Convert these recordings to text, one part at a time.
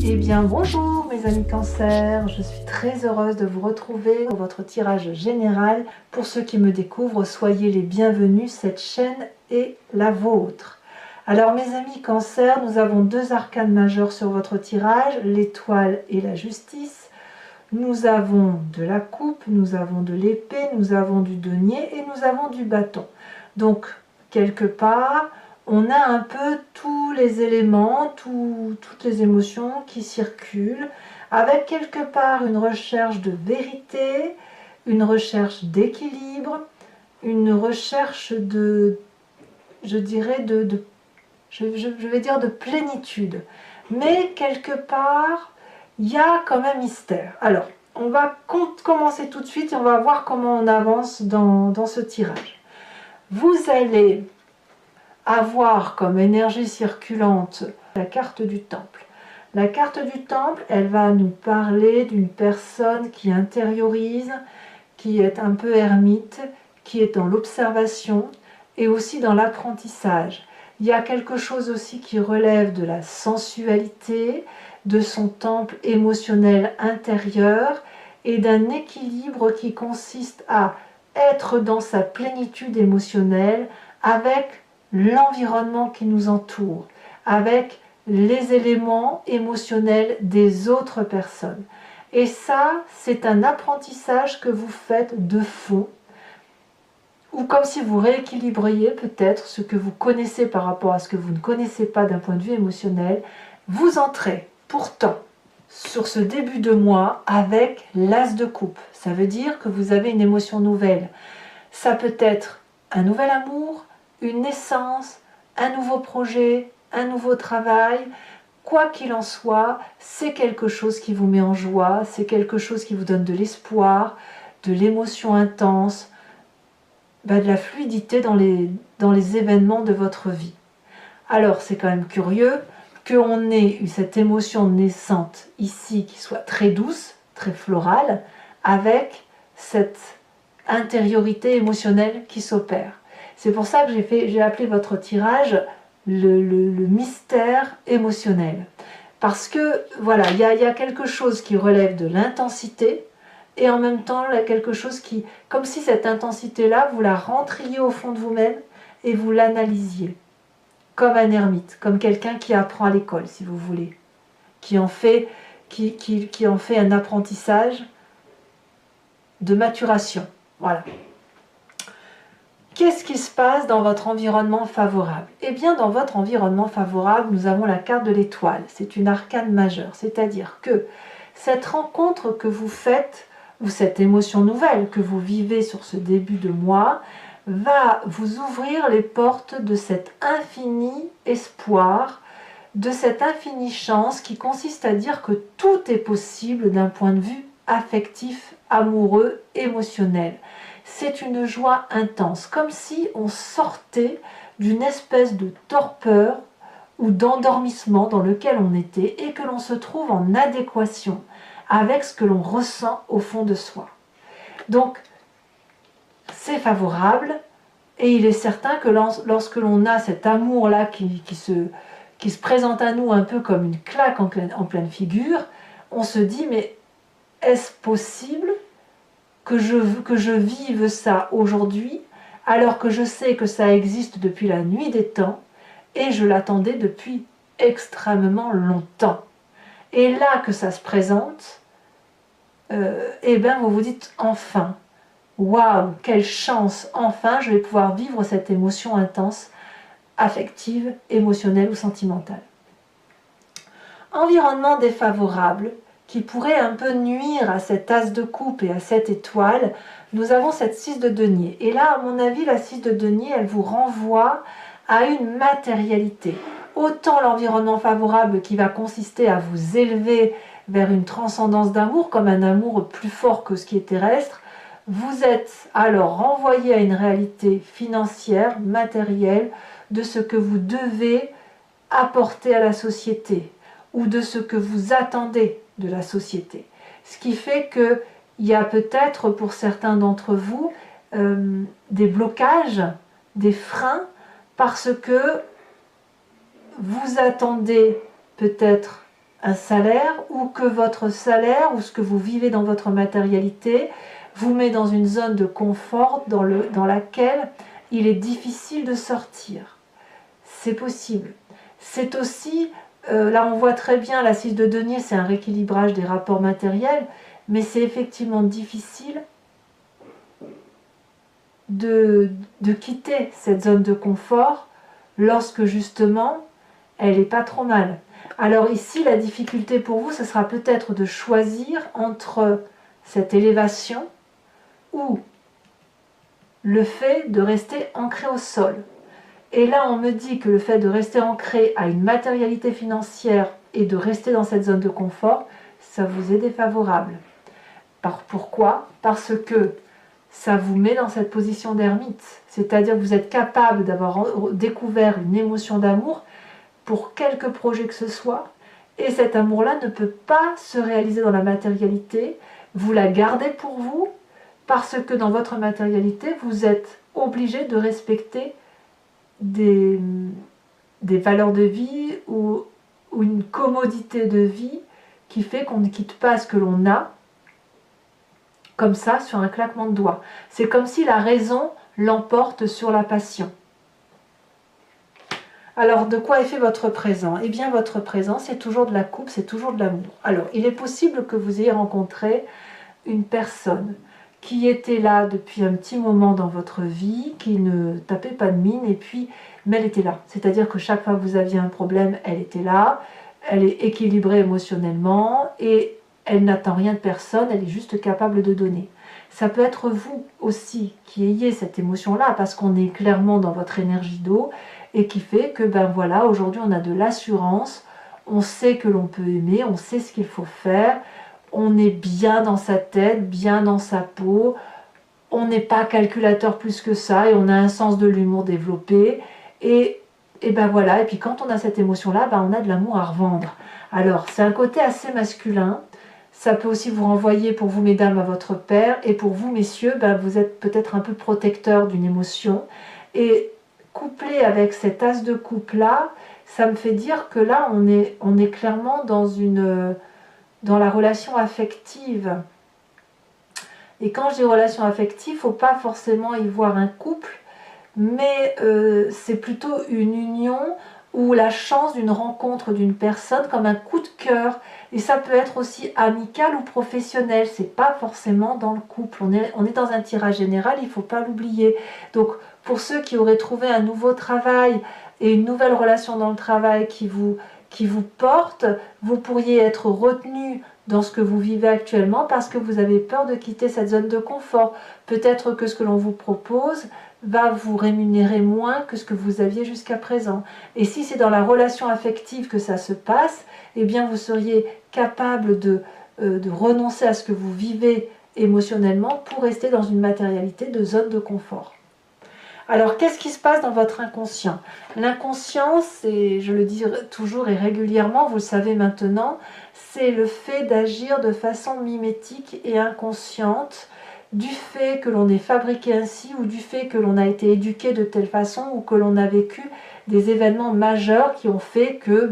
Eh bien bonjour mes amis Cancer, je suis très heureuse de vous retrouver pour votre tirage général. Pour ceux qui me découvrent, soyez les bienvenus, cette chaîne est la vôtre. Alors mes amis Cancer, nous avons deux arcanes majeurs sur votre tirage, l'étoile et la justice. Nous avons de la coupe, nous avons de l'épée, nous avons du denier et nous avons du bâton. Donc quelque part, on a un peu tous les éléments, toutes les émotions qui circulent, avec quelque part une recherche de vérité, une recherche d'équilibre, une recherche de, je dirais, je vais dire de plénitude. Mais quelque part, il y a comme un mystère. Alors, on va commencer tout de suite et on va voir comment on avance dans ce tirage. Vous allez avoir comme énergie circulante la carte du temple. La carte du temple, elle va nous parler d'une personne qui intériorise, qui est un peu ermite, qui est dans l'observation et aussi dans l'apprentissage. Il y a quelque chose aussi qui relève de la sensualité, de son temple émotionnel intérieur et d'un équilibre qui consiste à être dans sa plénitude émotionnelle avec l'environnement qui nous entoure, avec les éléments émotionnels des autres personnes. Et ça, c'est un apprentissage que vous faites de fond, ou comme si vous rééquilibriez peut-être ce que vous connaissez par rapport à ce que vous ne connaissez pas d'un point de vue émotionnel. Vous entrez pourtant sur ce début de mois avec l'as de coupe. Ça veut dire que vous avez une émotion nouvelle. Ça peut être un nouvel amour, une naissance, un nouveau projet, un nouveau travail. Quoi qu'il en soit, c'est quelque chose qui vous met en joie, c'est quelque chose qui vous donne de l'espoir, de l'émotion intense, de la fluidité dans les événements de votre vie. Alors c'est quand même curieux qu'on ait eu cette émotion naissante ici qui soit très douce, très florale, avec cette intériorité émotionnelle qui s'opère. C'est pour ça que j'ai appelé votre tirage le mystère émotionnel. Parce que voilà, il y a quelque chose qui relève de l'intensité et en même temps il y a quelque chose qui, comme si cette intensité-là, vous la rentriez au fond de vous-même et vous l'analysiez. Comme un ermite, comme quelqu'un qui apprend à l'école, si vous voulez, qui en fait un apprentissage de maturation. Voilà. Qu'est-ce qui se passe dans votre environnement favorable? Eh bien, dans votre environnement favorable, nous avons la carte de l'étoile. C'est une arcane majeure, c'est-à-dire que cette rencontre que vous faites, ou cette émotion nouvelle que vous vivez sur ce début de mois, va vous ouvrir les portes de cet infini espoir, de cette infinie chance qui consiste à dire que tout est possible d'un point de vue affectif, amoureux, émotionnel. C'est une joie intense, comme si on sortait d'une espèce de torpeur ou d'endormissement dans lequel on était et que l'on se trouve en adéquation avec ce que l'on ressent au fond de soi. Donc, c'est favorable et il est certain que lorsque l'on a cet amour-là qui se présente à nous un peu comme une claque en pleine figure, on se dit mais est-ce possible que je vive ça aujourd'hui alors que je sais que ça existe depuis la nuit des temps et je l'attendais depuis extrêmement longtemps. Et là que ça se présente, eh bien vous vous dites enfin, waouh, quelle chance, enfin je vais pouvoir vivre cette émotion intense, affective, émotionnelle ou sentimentale. Environnement défavorable, qui pourrait un peu nuire à cet as de coupe et à cette étoile, nous avons cette 6 de denier. Et là, à mon avis, la 6 de denier, elle vous renvoie à une matérialité. Autant l'environnement favorable qui va consister à vous élever vers une transcendance d'amour, comme un amour plus fort que ce qui est terrestre, vous êtes alors renvoyé à une réalité financière, matérielle, de ce que vous devez apporter à la société ou de ce que vous attendez de la société. Ce qui fait qu'il y a peut-être pour certains d'entre vous des blocages, des freins, parce que vous attendez peut-être un salaire, ou que votre salaire ou ce que vous vivez dans votre matérialité vous met dans une zone de confort dans laquelle il est difficile de sortir. C'est possible. C'est aussi, là on voit très bien la 6 de denier, c'est un rééquilibrage des rapports matériels, mais c'est effectivement difficile de quitter cette zone de confort lorsque justement elle n'est pas trop mal. Alors ici, la difficulté pour vous, ce sera peut-être de choisir entre cette élévation ou le fait de rester ancré au sol. Et là, on me dit que le fait de rester ancré à une matérialité financière et de rester dans cette zone de confort, ça vous est défavorable. Pourquoi? Parce que ça vous met dans cette position d'ermite. C'est-à-dire que vous êtes capable d'avoir découvert une émotion d'amour pour quelque projet que ce soit, et cet amour-là ne peut pas se réaliser dans la matérialité. Vous la gardez pour vous, parce que dans votre matérialité, vous êtes obligé de respecter des valeurs de vie ou une commodité de vie qui fait qu'on ne quitte pas ce que l'on a, comme ça, sur un claquement de doigts. C'est comme si la raison l'emporte sur la passion. Alors, de quoi est fait votre présent? Eh bien, votre présent, c'est toujours de la coupe, c'est toujours de l'amour. Alors, il est possible que vous ayez rencontré une personne qui était là depuis un petit moment dans votre vie, qui ne tapait pas de mine, mais elle était là. C'est-à-dire que chaque fois que vous aviez un problème, elle était là, elle est équilibrée émotionnellement, et elle n'attend rien de personne, elle est juste capable de donner. Ça peut être vous aussi qui ayez cette émotion-là, parce qu'on est clairement dans votre énergie d'eau, et qui fait que, ben voilà, aujourd'hui on a de l'assurance, on sait que l'on peut aimer, on sait ce qu'il faut faire, on est bien dans sa tête, bien dans sa peau, on n'est pas calculateur plus que ça, et on a un sens de l'humour développé, et ben voilà, et puis quand on a cette émotion-là, ben on a de l'amour à revendre. Alors, c'est un côté assez masculin, ça peut aussi vous renvoyer pour vous mesdames à votre père, et pour vous messieurs, ben vous êtes peut-être un peu protecteur d'une émotion, et couplé avec cet as de coupe là, ça me fait dire que là on est clairement dans la relation affective. Et quand je dis relation affective, il ne faut pas forcément y voir un couple, mais c'est plutôt une union ou la chance d'une rencontre d'une personne comme un coup de cœur. Et ça peut être aussi amical ou professionnel, c'est pas forcément dans le couple. On est dans un tirage général, il ne faut pas l'oublier. Donc pour ceux qui auraient trouvé un nouveau travail et une nouvelle relation dans le travail qui vous porte, vous pourriez être retenu dans ce que vous vivez actuellement parce que vous avez peur de quitter cette zone de confort. Peut-être que ce que l'on vous propose va vous rémunérer moins que ce que vous aviez jusqu'à présent. Et si c'est dans la relation affective que ça se passe, eh bien vous seriez capable de renoncer à ce que vous vivez émotionnellement pour rester dans une matérialité de zone de confort. Alors, qu'est-ce qui se passe dans votre inconscient? L'inconscient, c'est, je le dis toujours et régulièrement, vous le savez maintenant, c'est le fait d'agir de façon mimétique et inconsciente, du fait que l'on est fabriqué ainsi ou du fait que l'on a été éduqué de telle façon ou que l'on a vécu des événements majeurs qui ont fait que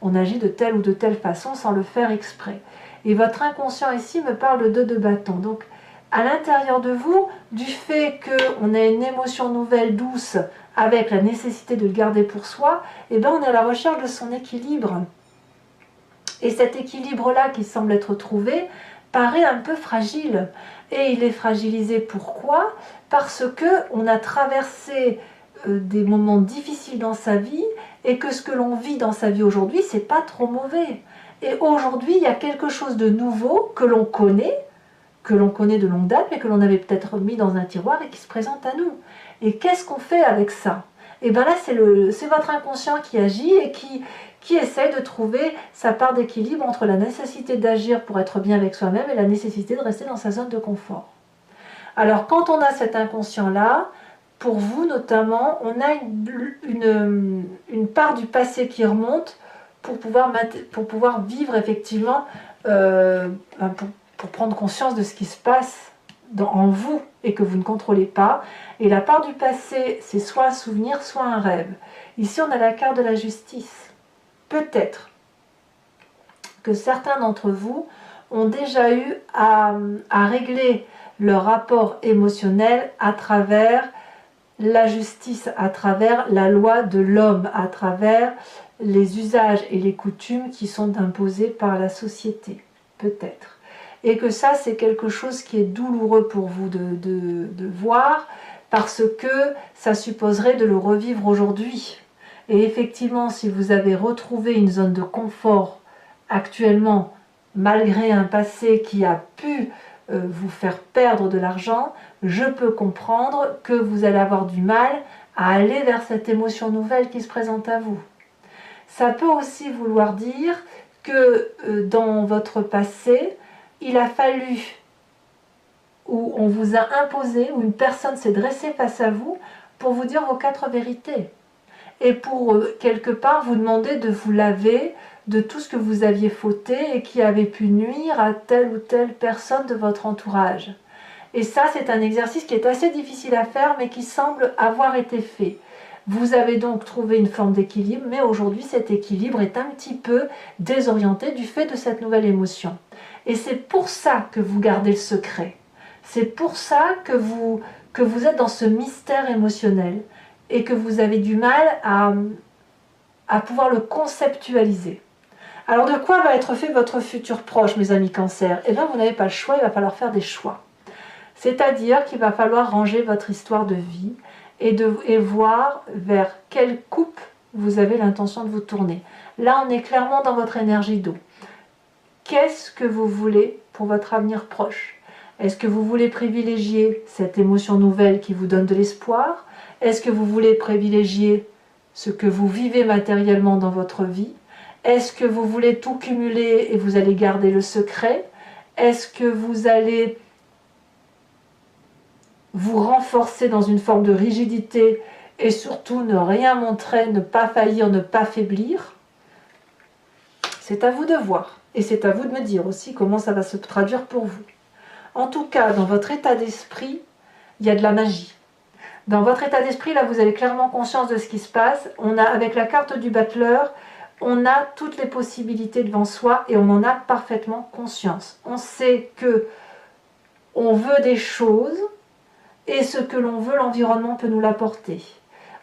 on agit de telle ou de telle façon sans le faire exprès. Et votre inconscient ici me parle de 2 de bâton. Donc, à l'intérieur de vous, du fait qu'on a une émotion nouvelle, douce, avec la nécessité de le garder pour soi, eh ben on est à la recherche de son équilibre. Et cet équilibre-là qui semble être trouvé paraît un peu fragile. Et il est fragilisé pourquoi? Parce qu'on a traversé des moments difficiles dans sa vie et que ce que l'on vit dans sa vie aujourd'hui, c'est pas trop mauvais. Et aujourd'hui, il y a quelque chose de nouveau que l'on connaît de longue date, mais que l'on avait peut-être mis dans un tiroir et qui se présente à nous. Et qu'est-ce qu'on fait avec ça? Et bien là, c'est votre inconscient qui agit et qui essaie de trouver sa part d'équilibre entre la nécessité d'agir pour être bien avec soi-même et la nécessité de rester dans sa zone de confort. Alors, quand on a cet inconscient-là, pour vous notamment, on a une part du passé qui remonte pour pouvoir vivre effectivement, pour prendre conscience de ce qui se passe en vous et que vous ne contrôlez pas. Et la part du passé, c'est soit un souvenir, soit un rêve. Ici, on a la carte de la justice. Peut-être que certains d'entre vous ont déjà eu à régler leur rapport émotionnel à travers la justice, à travers la loi de l'homme, à travers les usages et les coutumes qui sont imposés par la société, peut-être. Et que ça, c'est quelque chose qui est douloureux pour vous de voir, parce que ça supposerait de le revivre aujourd'hui. Et effectivement, si vous avez retrouvé une zone de confort actuellement, malgré un passé qui a pu vous faire perdre de l'argent, je peux comprendre que vous allez avoir du mal à aller vers cette émotion nouvelle qui se présente à vous. Ça peut aussi vouloir dire que dans votre passé, il a fallu, ou on vous a imposé, ou une personne s'est dressée face à vous pour vous dire vos 4 vérités. Et pour quelque part vous demander de vous laver de tout ce que vous aviez fauté et qui avait pu nuire à telle ou telle personne de votre entourage. Et ça, c'est un exercice qui est assez difficile à faire, mais qui semble avoir été fait. Vous avez donc trouvé une forme d'équilibre, mais aujourd'hui, cet équilibre est un petit peu désorienté du fait de cette nouvelle émotion. Et c'est pour ça que vous gardez le secret. C'est pour ça que vous êtes dans ce mystère émotionnel et que vous avez du mal à pouvoir le conceptualiser. Alors de quoi va être fait votre futur proche, mes amis Cancer? Eh bien, vous n'avez pas le choix, il va falloir faire des choix. C'est-à-dire qu'il va falloir ranger votre histoire de vie et voir vers quelle coupe vous avez l'intention de vous tourner. Là, on est clairement dans votre énergie d'eau. Qu'est-ce que vous voulez pour votre avenir proche? Est-ce que vous voulez privilégier cette émotion nouvelle qui vous donne de l'espoir? Est-ce que vous voulez privilégier ce que vous vivez matériellement dans votre vie? Est-ce que vous voulez tout cumuler et vous allez garder le secret? Est-ce que vous allez vous renforcer dans une forme de rigidité et surtout ne rien montrer, ne pas faillir, ne pas faiblir? C'est à vous de voir. Et c'est à vous de me dire aussi comment ça va se traduire pour vous. En tout cas, dans votre état d'esprit, il y a de la magie. Dans votre état d'esprit, là, vous avez clairement conscience de ce qui se passe. Avec la carte du battleur, on a toutes les possibilités devant soi et on en a parfaitement conscience. On sait que on veut des choses et ce que l'on veut, l'environnement peut nous l'apporter.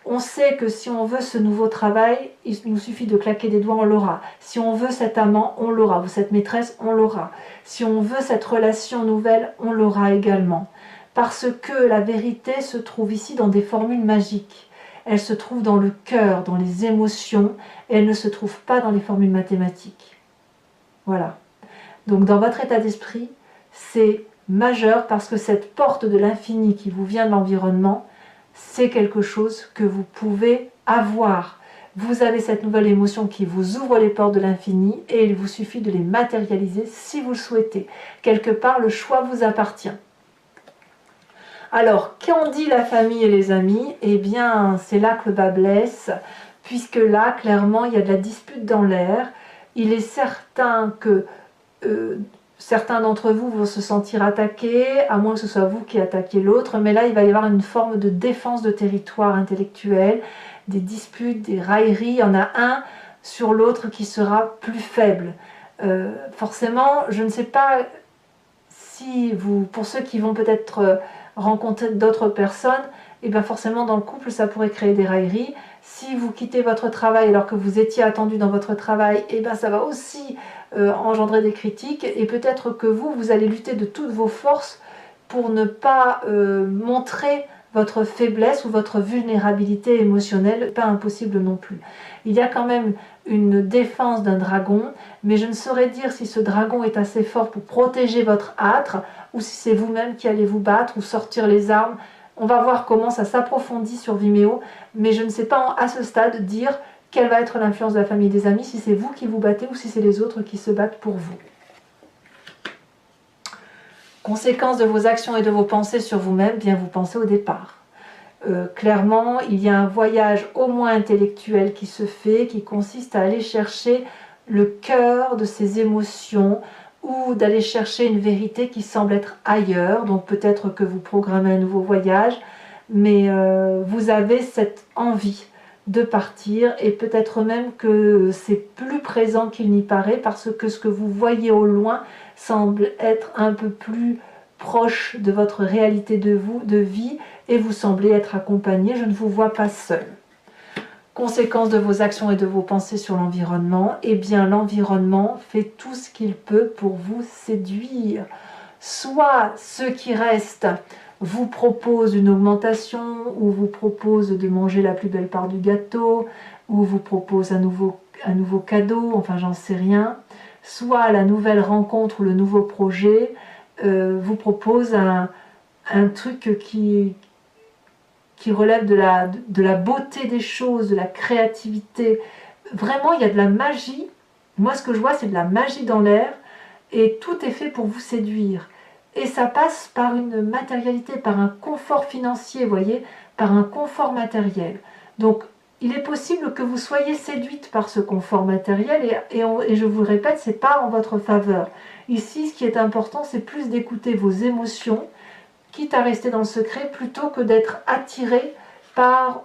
On sait que si on veut ce nouveau travail, il nous suffit de claquer des doigts, on l'aura. Si on veut cet amant, on l'aura. Ou cette maîtresse, on l'aura. Si on veut cette relation nouvelle, on l'aura également. Parce que la vérité se trouve ici dans des formules magiques. Elle se trouve dans le cœur, dans les émotions, et elle ne se trouve pas dans les formules mathématiques. Voilà. Donc dans votre état d'esprit, c'est majeur parce que cette porte de l'infini qui vous vient de l'environnement, c'est quelque chose que vous pouvez avoir. Vous avez cette nouvelle émotion qui vous ouvre les portes de l'infini et il vous suffit de les matérialiser si vous le souhaitez. Quelque part, le choix vous appartient. Alors, qu'en dit la famille et les amis? Eh bien, c'est là que le bas blesse, puisque là, clairement, il y a de la dispute dans l'air. Il est certain que certains d'entre vous vont se sentir attaqués, à moins que ce soit vous qui attaquiez l'autre, mais là il va y avoir une forme de défense de territoire intellectuel, des disputes, des railleries, il y en a un sur l'autre qui sera plus faible. Forcément, je ne sais pas si vous, pour ceux qui vont peut-être rencontrer d'autres personnes, et bien forcément dans le couple ça pourrait créer des railleries. Si vous quittez votre travail alors que vous étiez attendu dans votre travail, et bien ça va aussi engendrer des critiques et peut-être que vous allez lutter de toutes vos forces pour ne pas montrer votre faiblesse ou votre vulnérabilité émotionnelle, pas impossible non plus. Il y a quand même une défense d'un dragon, mais je ne saurais dire si ce dragon est assez fort pour protéger votre âtre ou si c'est vous-même qui allez vous battre ou sortir les armes. On va voir comment ça s'approfondit sur Vimeo, mais je ne sais pas à ce stade dire quelle va être l'influence de la famille et des amis, si c'est vous qui vous battez ou si c'est les autres qui se battent pour vous. Conséquence de vos actions et de vos pensées sur vous-même, bien vous pensez au départ. Clairement, il y a un voyage au moins intellectuel qui se fait, qui consiste à aller chercher le cœur de ces émotions ou d'aller chercher une vérité qui semble être ailleurs. Donc peut-être que vous programmez un nouveau voyage, mais vous avez cette envie de partir, et peut-être même que c'est plus présent qu'il n'y paraît, parce que ce que vous voyez au loin semble être un peu plus proche de votre réalité de vie, et vous semblez être accompagné. Je ne vous vois pas seul. Conséquence de vos actions et de vos pensées sur l'environnement, eh bien l'environnement fait tout ce qu'il peut pour vous séduire. Soit ceux qui restent vous proposent une augmentation, ou vous proposent de manger la plus belle part du gâteau, ou vous proposent un nouveau cadeau, enfin j'en sais rien. Soit la nouvelle rencontre ou le nouveau projet vous propose un truc qui relève de la beauté des choses, de la créativité. Vraiment, il y a de la magie. Moi, ce que je vois, c'est de la magie dans l'air, et tout est fait pour vous séduire. Et ça passe par une matérialité, par un confort financier, vous voyez, par un confort matériel. Donc, il est possible que vous soyez séduite par ce confort matériel, et je vous le répète, ce n'est pas en votre faveur. Ici, ce qui est important, c'est plus d'écouter vos émotions, quitte à rester dans le secret, plutôt que d'être attiré par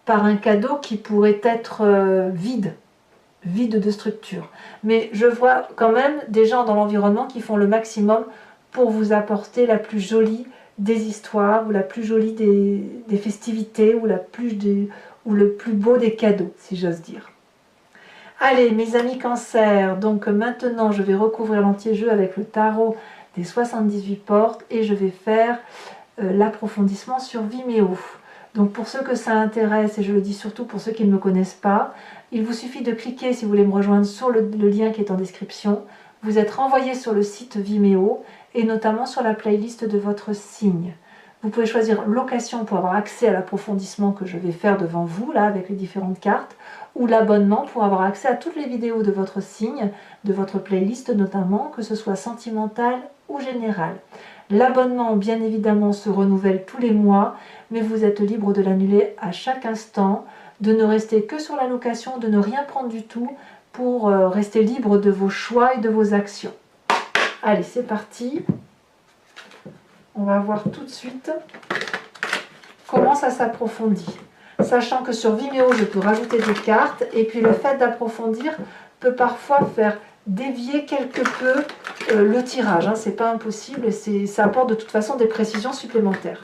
un cadeau qui pourrait être vide de structure. Mais je vois quand même des gens dans l'environnement qui font le maximum pour vous apporter la plus jolie des histoires, ou la plus jolie des festivités, ou le plus beau des cadeaux, si j'ose dire. Allez, mes amis Cancer, donc maintenant je vais recouvrir l'anti-jeu avec le tarot des 78 portes, et je vais faire l'approfondissement sur Vimeo. Donc pour ceux que ça intéresse, et je le dis surtout pour ceux qui ne me connaissent pas, il vous suffit de cliquer, si vous voulez me rejoindre, sur le lien qui est en description. Vous êtes renvoyé sur le site Vimeo, et notamment sur la playlist de votre signe. Vous pouvez choisir location pour avoir accès à l'approfondissement que je vais faire devant vous, là, avec les différentes cartes, ou l'abonnement pour avoir accès à toutes les vidéos de votre signe, de votre playlist notamment, que ce soit sentimental ou général. L'abonnement, bien évidemment, se renouvelle tous les mois, mais vous êtes libre de l'annuler à chaque instant, de ne rester que sur la location, de ne rien prendre du tout, pour rester libre de vos choix et de vos actions. Allez, c'est parti. On va voir tout de suite comment ça s'approfondit. Sachant que sur Vimeo, je peux rajouter des cartes, et puis le fait d'approfondir peut parfois faire dévier quelque peu le tirage. Hein. C'est pas impossible, et ça apporte de toute façon des précisions supplémentaires.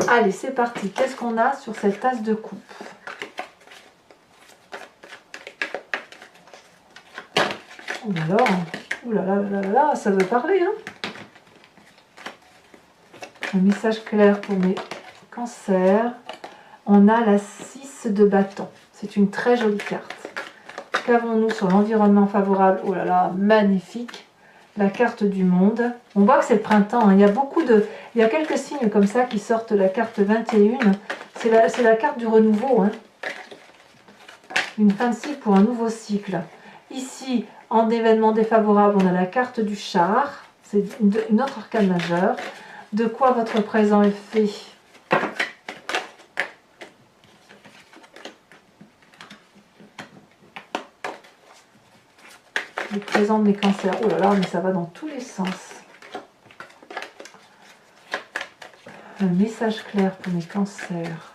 Allez, c'est parti. Qu'est-ce qu'on a sur cette tasse de coupe? Alors, oulala, ça veut parler, hein. Un message clair pour mes cancers. On a la 6 de bâton. C'est une très jolie carte. Qu'avons-nous sur l'environnement favorable? Oh là là, magnifique. La carte du monde. On voit que c'est le printemps. Hein. Il y a quelques signes comme ça qui sortent la carte 21. C'est la carte du renouveau. Hein. Une fin de cycle pour un nouveau cycle. Ici, en événement défavorable, on a la carte du char. C'est une autre arcane majeure. De quoi votre présent est fait? Le présent de mes cancers. Oh là là, mais ça va dans tous les sens. Un message clair pour mes cancers.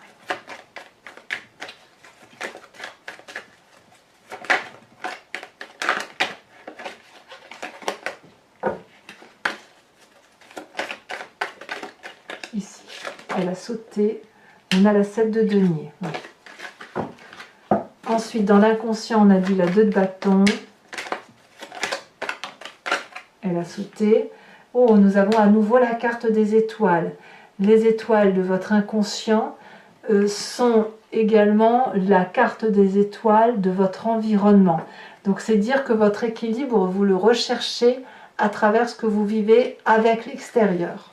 Ici, elle a sauté. On a la 7 de denier. Ouais. Ensuite, dans l'inconscient, on a dit la 2 de bâton. Elle a sauté. Oh, nous avons à nouveau la carte des étoiles. Les étoiles de votre inconscient sont également la carte des étoiles de votre environnement. Donc c'est dire que votre équilibre, vous le recherchez à travers ce que vous vivez avec l'extérieur.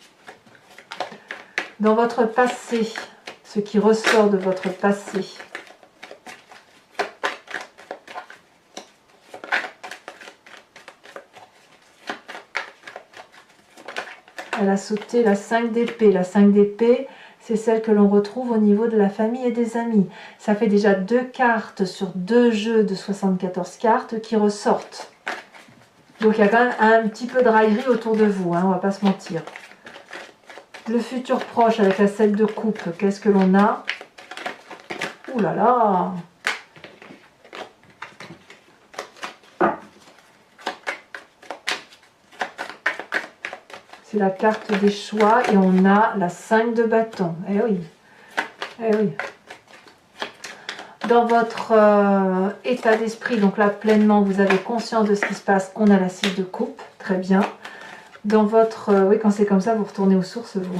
Dans votre passé, ce qui ressort de votre passé. Elle a sauté la 5 d'épée. La 5 d'épée, c'est celle que l'on retrouve au niveau de la famille et des amis. Ça fait déjà 2 cartes sur 2 jeux de 74 cartes qui ressortent. Donc il y a quand même un petit peu de raillerie autour de vous, hein, on va pas se mentir. Le futur proche avec la 7 de coupe, qu'est-ce que l'on a? Ouh là là! C'est la carte des choix et on a la 5 de bâton. Eh oui, eh oui. Dans votre état d'esprit, donc là pleinement, vous avez conscience de ce qui se passe. On a la 6 de coupe, très bien. Dans votre, oui, quand c'est comme ça, vous retournez aux sources, vous.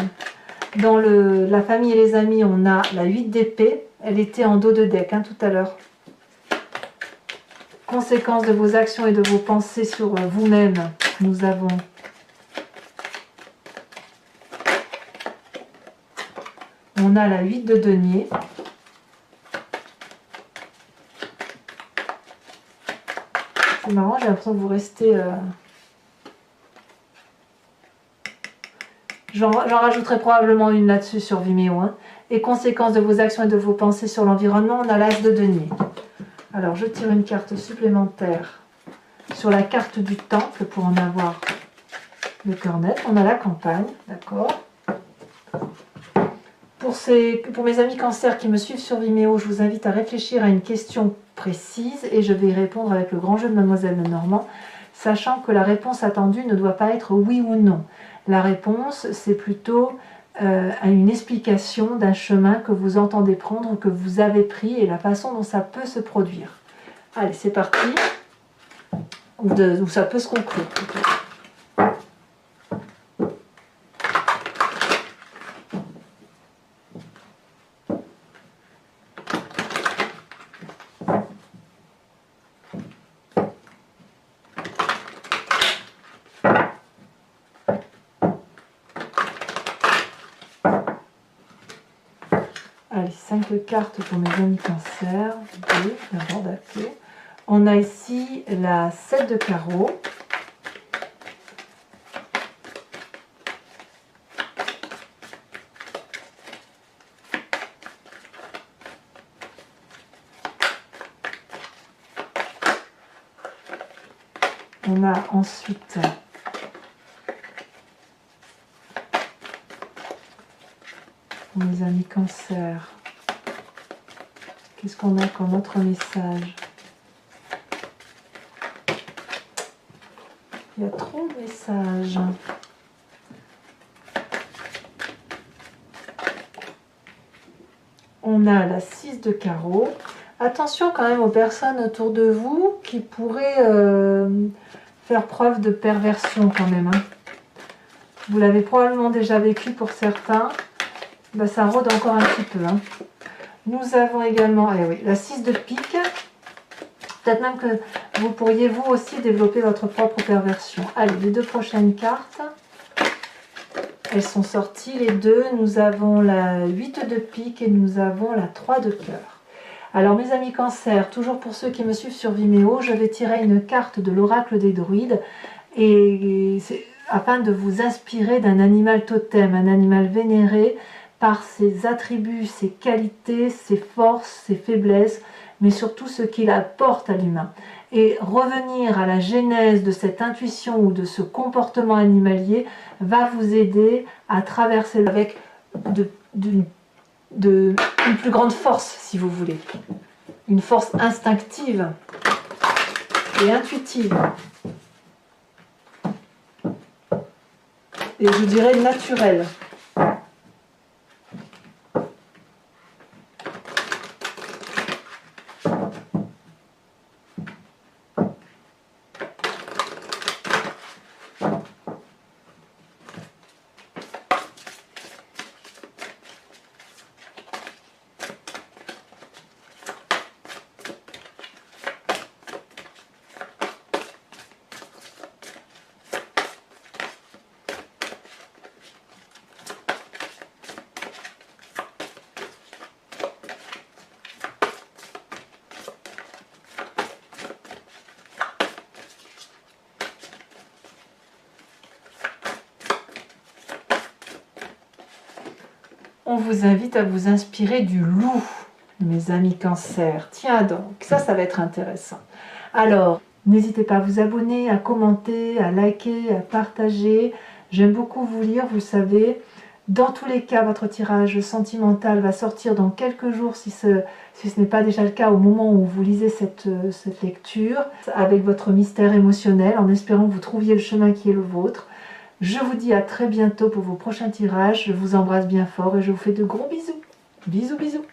Dans la famille et les amis, on a la 8 d'épée. Elle était en dos de deck, hein, tout à l'heure. Conséquence de vos actions et de vos pensées sur vous-même, nous avons on a la 8 de denier. C'est marrant, j'ai l'impression que vous restez... J'en rajouterai probablement une là-dessus sur Vimeo. Hein. Et conséquence de vos actions et de vos pensées sur l'environnement, on a l'as de denier. Alors, je tire une carte supplémentaire sur la carte du temple pour en avoir le cœur net. On a la campagne, d'accord. Pour mes amis cancers qui me suivent sur Vimeo, je vous invite à réfléchir à une question précise et je vais y répondre avec le grand jeu de Mademoiselle Lenormand, sachant que la réponse attendue ne doit pas être oui ou non. La réponse, c'est plutôt une explication d'un chemin que vous entendez prendre, que vous avez pris et la façon dont ça peut se produire. Allez, c'est parti. Ou ça peut se conclure. Allez, 5 cartes pour mes amis cancer. 2, d'abord d'accord. On a ici la 7 de carreau. On a ensuite pour mes amis cancer, qu'est-ce qu'on a comme autre message? Il y a trop de messages. On a la 6 de carreau. Attention quand même aux personnes autour de vous qui pourraient faire preuve de perversion quand même. Hein. Vous l'avez probablement déjà vécu pour certains. Ben, ça rôde encore un petit peu. Hein. Nous avons également oui, la 6 de pique. Peut-être même que vous pourriez vous aussi développer votre propre perversion. Allez, les deux prochaines cartes. Elles sont sorties les deux. Nous avons la 8 de pique et nous avons la 3 de cœur. Alors mes amis cancer, toujours pour ceux qui me suivent sur Vimeo, je vais tirer une carte de l'oracle des druides et afin de vous inspirer d'un animal totem, un animal vénéré par ses attributs, ses qualités, ses forces, ses faiblesses, mais surtout ce qu'il apporte à l'humain. Et revenir à la genèse de cette intuition ou de ce comportement animalier va vous aider à traverser avec une plus grande force, si vous voulez. Une force instinctive et intuitive. Et je dirais naturelle. On vous invite à vous inspirer du loup, mes amis cancer. Tiens donc, ça va être intéressant. Alors, N'hésitez pas à vous abonner, à commenter, à liker, à partager. J'aime beaucoup vous lire, vous le savez. Dans tous les cas, votre tirage sentimental va sortir dans quelques jours si ce n'est pas déjà le cas au moment où vous lisez cette lecture, avec votre mystère émotionnel, en espérant que vous trouviez le chemin qui est le vôtre. Je vous dis à très bientôt pour vos prochains tirages. Je vous embrasse bien fort et je vous fais de gros bisous. Bisous, bisous.